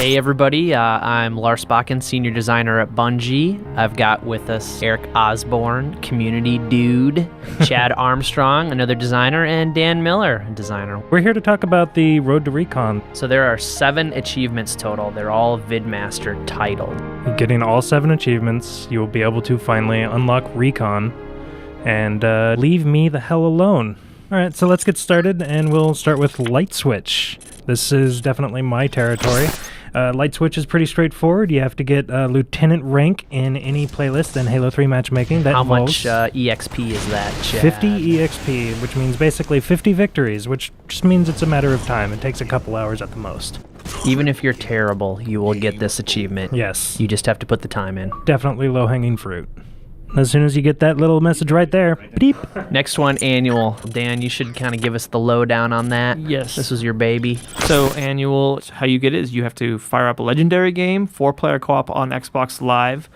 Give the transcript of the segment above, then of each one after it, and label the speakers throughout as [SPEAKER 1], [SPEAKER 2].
[SPEAKER 1] Hey everybody, I'm Lars Bakken, Senior Designer at Bungie. I've got with us Eric Osborne, Community Dude, Chad Armstrong, another designer, and Dan Miller, a designer.
[SPEAKER 2] We're here to talk about the Road to Recon.
[SPEAKER 1] So there are 7 achievements total. They're all VidMaster titled.
[SPEAKER 2] Getting all 7 achievements, you will be able to finally unlock Recon and leave me the hell alone. Alright, so let's get started, and we'll start with Light Switch. This is definitely my territory. Light Switch is pretty straightforward. You have to get Lieutenant rank in any playlist in Halo 3 matchmaking.
[SPEAKER 1] How much EXP is that, Chad?
[SPEAKER 2] 50 EXP, which means basically 50 victories, which just means it's a matter of time. It takes a couple hours at the most.
[SPEAKER 1] Even if you're terrible, you will get this achievement.
[SPEAKER 2] Yes.
[SPEAKER 1] You just have to put the time in.
[SPEAKER 2] Definitely low-hanging fruit. As soon as you get that little message right there, beep.
[SPEAKER 1] Next one, annual. Dan, you should kind of give us the lowdown on that.
[SPEAKER 3] Yes.
[SPEAKER 1] This was your baby.
[SPEAKER 3] So annual, how you get it is you have to fire up a legendary game, 4-player co-op on Xbox Live.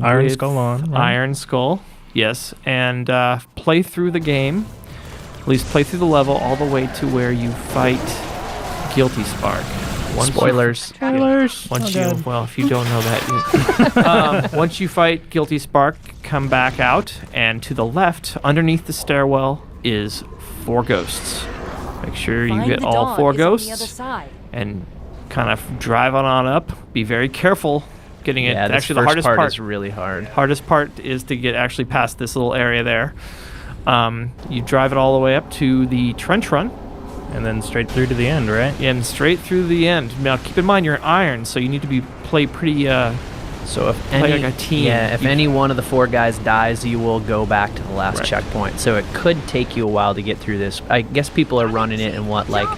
[SPEAKER 2] Iron Skull on. Right?
[SPEAKER 3] Iron Skull, yes. And play through the game, at least play through the level all the way to where you fight Guilty Spark.
[SPEAKER 1] Spoilers.
[SPEAKER 3] Spoilers. Well, if you don't know that, once you fight Guilty Spark, come back out, and to the left, underneath the stairwell, is 4 ghosts. Make sure you get all 4 ghosts, and kind of drive on up. Be very careful getting it.
[SPEAKER 1] Yeah,
[SPEAKER 3] actually, the hardest part
[SPEAKER 1] is really hard.
[SPEAKER 3] Hardest part is to get actually past this little area there. You drive it all the way up to the trench run.
[SPEAKER 2] And then straight through to the end, right?
[SPEAKER 3] And straight through the end. Now, keep in mind, you're an iron, so you need to play pretty...
[SPEAKER 1] So if
[SPEAKER 3] play like a team.
[SPEAKER 1] Yeah, if any one of the 4 guys dies, you will go back to the last checkpoint. So it could take you a while to get through this. I guess people are running it in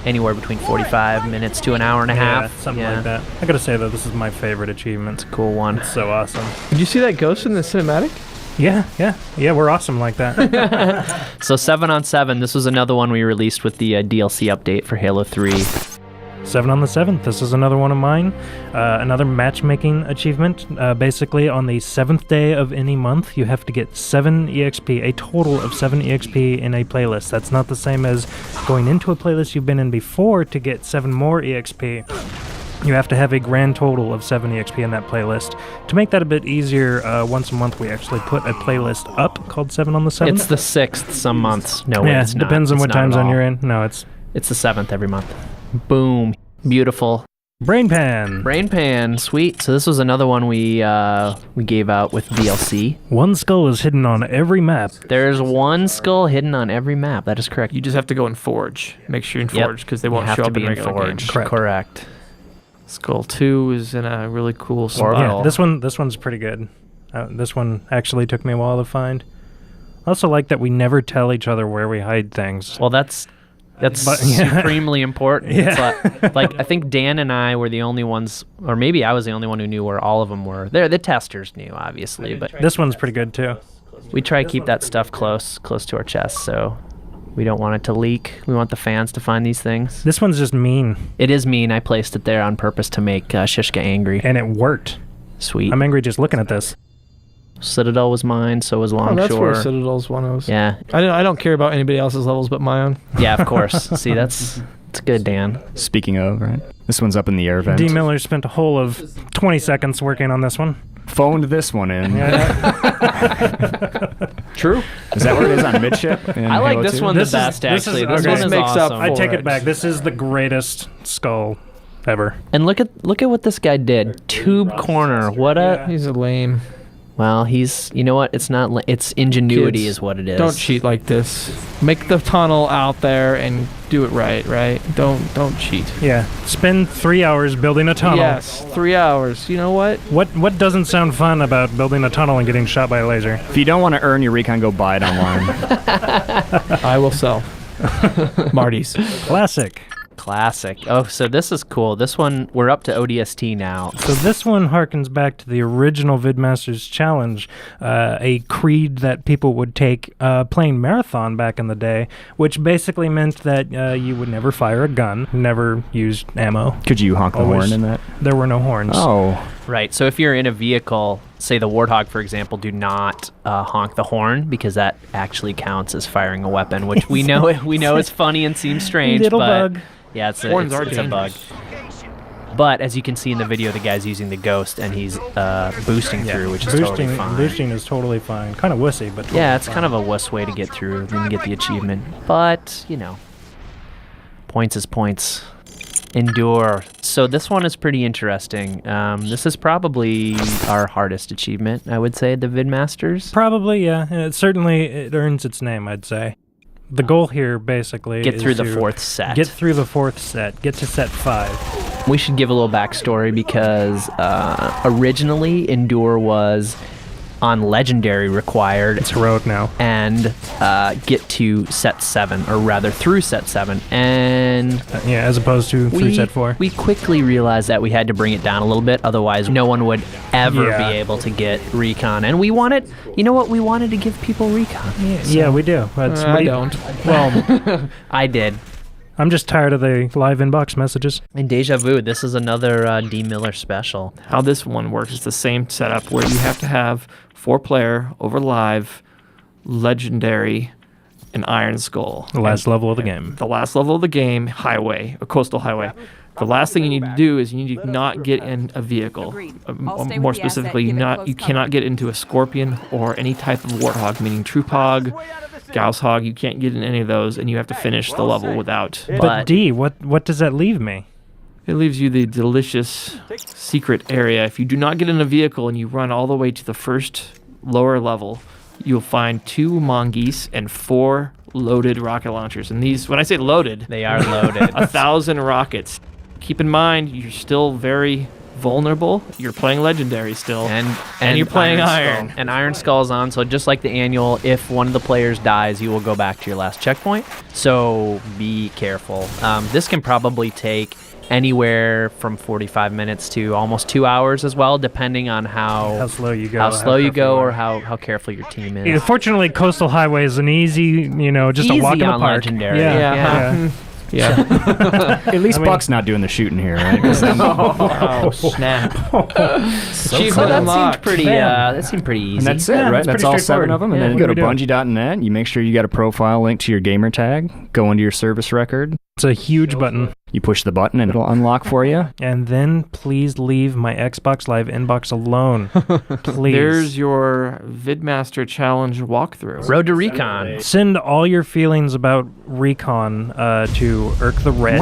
[SPEAKER 1] anywhere between 45 minutes to an hour and a half.
[SPEAKER 2] Something like that. I gotta say though, this is my favorite achievement.
[SPEAKER 1] It's a cool one.
[SPEAKER 2] It's so awesome.
[SPEAKER 3] Did you see that ghost in the cinematic?
[SPEAKER 2] Yeah, we're awesome like that.
[SPEAKER 1] So 7 on 7, this was another one we released with the DLC update for Halo 3.
[SPEAKER 2] 7 on the 7th, this is another one of mine. Another matchmaking achievement. Basically, on the 7th day of any month, you have to get 7 EXP, a total of 7 EXP in a playlist. That's not the same as going into a playlist you've been in before to get 7 more EXP. You have to have a grand total of 7 EXP in that playlist. To make that a bit easier, once a month we actually put a playlist up called 7 on the 7th.
[SPEAKER 1] It's the 6th some months. No, it's not.
[SPEAKER 2] Depends on what time zone you're in. No,
[SPEAKER 1] it's the 7th every month. Boom. Beautiful.
[SPEAKER 2] Brain Pan.
[SPEAKER 1] Brain Pan. Sweet. So this was another one we gave out with DLC.
[SPEAKER 2] 1 skull is hidden on every map.
[SPEAKER 1] There's 1 skull hidden on every map. That is correct.
[SPEAKER 3] You just have to go in Forge. Make sure you're in Forge, because they won't show up in regular Forge.
[SPEAKER 1] Correct.
[SPEAKER 3] Skull 2 is in a really cool spot.
[SPEAKER 2] Yeah, this one's pretty good. This one actually took me a while to find. I also like that we never tell each other where we hide things.
[SPEAKER 1] Well, that's supremely important.
[SPEAKER 2] Yeah.
[SPEAKER 1] It's like I think Dan and I were the only ones, or maybe I was the only one who knew where all of them were. The testers knew, obviously, but
[SPEAKER 2] this one's pretty good too.
[SPEAKER 1] We try to keep that stuff close to our chest, so we don't want it to leak. We want the fans to find these things.
[SPEAKER 2] This one's just mean.
[SPEAKER 1] It is mean. I placed it there on purpose to make Shishka angry.
[SPEAKER 2] And it worked.
[SPEAKER 1] Sweet.
[SPEAKER 2] I'm angry just looking at this.
[SPEAKER 1] Citadel was mine, so was Longshore.
[SPEAKER 3] Oh, that's where Citadel's one of.
[SPEAKER 1] Yeah.
[SPEAKER 3] I don't care about anybody else's levels but my own.
[SPEAKER 1] Yeah, of course. See, it's good, Dan.
[SPEAKER 4] Speaking of, right? This one's up in the air vent.
[SPEAKER 2] D. Miller spent a whole of 20 seconds working on this one.
[SPEAKER 4] Phoned this one in.
[SPEAKER 3] True.
[SPEAKER 4] Is that where it is on midship?
[SPEAKER 1] I like this one the best, actually. This one is awesome.
[SPEAKER 2] I take it back. This is the greatest skull ever.
[SPEAKER 1] And look at what this guy did. Tube corner.
[SPEAKER 3] He's a lame.
[SPEAKER 1] Well, you know what? It's not. It's ingenuity is what it is.
[SPEAKER 3] Don't cheat like this. Make the tunnel out there and do it right? Don't cheat.
[SPEAKER 2] Yeah. Spend 3 hours building a tunnel.
[SPEAKER 3] Yes, 3 hours. You know what?
[SPEAKER 2] What doesn't sound fun about building a tunnel and getting shot by a laser?
[SPEAKER 4] If you don't want to earn your recon, go buy it online.
[SPEAKER 3] I will sell. Marty's.
[SPEAKER 2] Classic.
[SPEAKER 1] Oh, so this is cool. This one, we're up to ODST now.
[SPEAKER 2] So this one harkens back to the original VidMasters Challenge, a creed that people would take playing Marathon back in the day, which basically meant that you would never fire a gun, never use ammo.
[SPEAKER 4] Could you honk the horn in that?
[SPEAKER 2] There were no horns.
[SPEAKER 4] Oh.
[SPEAKER 1] Right, so if you're in a vehicle, say the Warthog, for example, do not honk the horn, because that actually counts as firing a weapon, which we know is funny and seems strange,
[SPEAKER 2] Little
[SPEAKER 1] but
[SPEAKER 2] bug.
[SPEAKER 1] yeah, it's a bug. But as you can see in the video, the guy's using the ghost and he's boosting through, which is totally fine.
[SPEAKER 2] Boosting is totally fine. Kind of wussy, but totally
[SPEAKER 1] Yeah, it's
[SPEAKER 2] fine.
[SPEAKER 1] kind of a wuss way to get through and get the achievement. But, you know, points is points. Endure. So this one is pretty interesting. This is probably our hardest achievement, I would say, the VidMasters.
[SPEAKER 2] Probably, yeah. It earns its name, I'd say. The goal here, basically,
[SPEAKER 1] Get
[SPEAKER 2] is
[SPEAKER 1] through the
[SPEAKER 2] to
[SPEAKER 1] fourth set.
[SPEAKER 2] Get through the fourth set. Get to set 5.
[SPEAKER 1] We should give a little backstory because originally Endure was on Legendary required.
[SPEAKER 2] It's heroic now.
[SPEAKER 1] And get to set 7, or rather through set 7. And
[SPEAKER 2] Yeah, as opposed to through set 4.
[SPEAKER 1] we quickly realized that we had to bring it down a little bit, otherwise no one would ever be able to get Recon. And we wanted, you know what, we wanted to give people Recon.
[SPEAKER 2] Yeah, we do. But
[SPEAKER 3] I don't.
[SPEAKER 2] Well,
[SPEAKER 1] I did.
[SPEAKER 2] I'm just tired of the live inbox messages.
[SPEAKER 1] And Deja Vu, this is another D. Miller special.
[SPEAKER 3] How this one works is the same setup where you have to have 4-player over live, legendary, and Iron Skull.
[SPEAKER 2] The last level of the game.
[SPEAKER 3] The last level of the game, highway, a coastal highway. The last thing you need to do is you need to not get in a vehicle. More specifically, you cannot get into a scorpion or any type of warthog, meaning troop hog, Gauss hog. You can't get in any of those, and you have to finish the level without.
[SPEAKER 2] But D, what does that leave me?
[SPEAKER 3] It leaves you the delicious secret area. If you do not get in a vehicle and you run all the way to the first lower level, you'll find 2 mongoose and 4 loaded rocket launchers. And these, when I say loaded,
[SPEAKER 1] They are loaded.
[SPEAKER 3] 1,000 rockets. Keep in mind, you're still very vulnerable. You're playing Legendary still. And you're playing Iron.
[SPEAKER 1] And Iron Skull's on, so just like the annual, if one of the players dies, you will go back to your last checkpoint. So be careful. This can probably take anywhere from 45 minutes to almost 2 hours as well, depending on how
[SPEAKER 2] slow you go.
[SPEAKER 1] how slow you go, or how careful your team is.
[SPEAKER 2] Yeah, fortunately, Coastal Highway is an easy, just
[SPEAKER 1] Easy
[SPEAKER 2] a walk in the
[SPEAKER 1] on
[SPEAKER 2] park.
[SPEAKER 1] Legendary.
[SPEAKER 2] Yeah.
[SPEAKER 3] Yeah.
[SPEAKER 4] At least Buck's not doing the shooting here, right? 'Cause
[SPEAKER 3] Oh, snap.
[SPEAKER 1] So
[SPEAKER 3] Achievement
[SPEAKER 1] that
[SPEAKER 3] unlocked.
[SPEAKER 1] seemed pretty. That seemed pretty easy.
[SPEAKER 4] And that's it,
[SPEAKER 2] Yeah,
[SPEAKER 4] right?
[SPEAKER 2] it's
[SPEAKER 4] That's
[SPEAKER 2] pretty
[SPEAKER 4] all 7 of them. And
[SPEAKER 2] straightforward.
[SPEAKER 4] then you
[SPEAKER 2] Yeah,
[SPEAKER 4] go to
[SPEAKER 2] what do we
[SPEAKER 4] bungie.net. You make sure you got a profile link to your gamer tag. Go into your service record.
[SPEAKER 2] It's a huge button.
[SPEAKER 4] You push the button and it'll unlock for you.
[SPEAKER 2] And then please leave my Xbox Live inbox alone. Please.
[SPEAKER 3] There's your VidMaster Challenge walkthrough.
[SPEAKER 1] Road to Recon.
[SPEAKER 2] Send all your feelings about Recon to Irk the Red.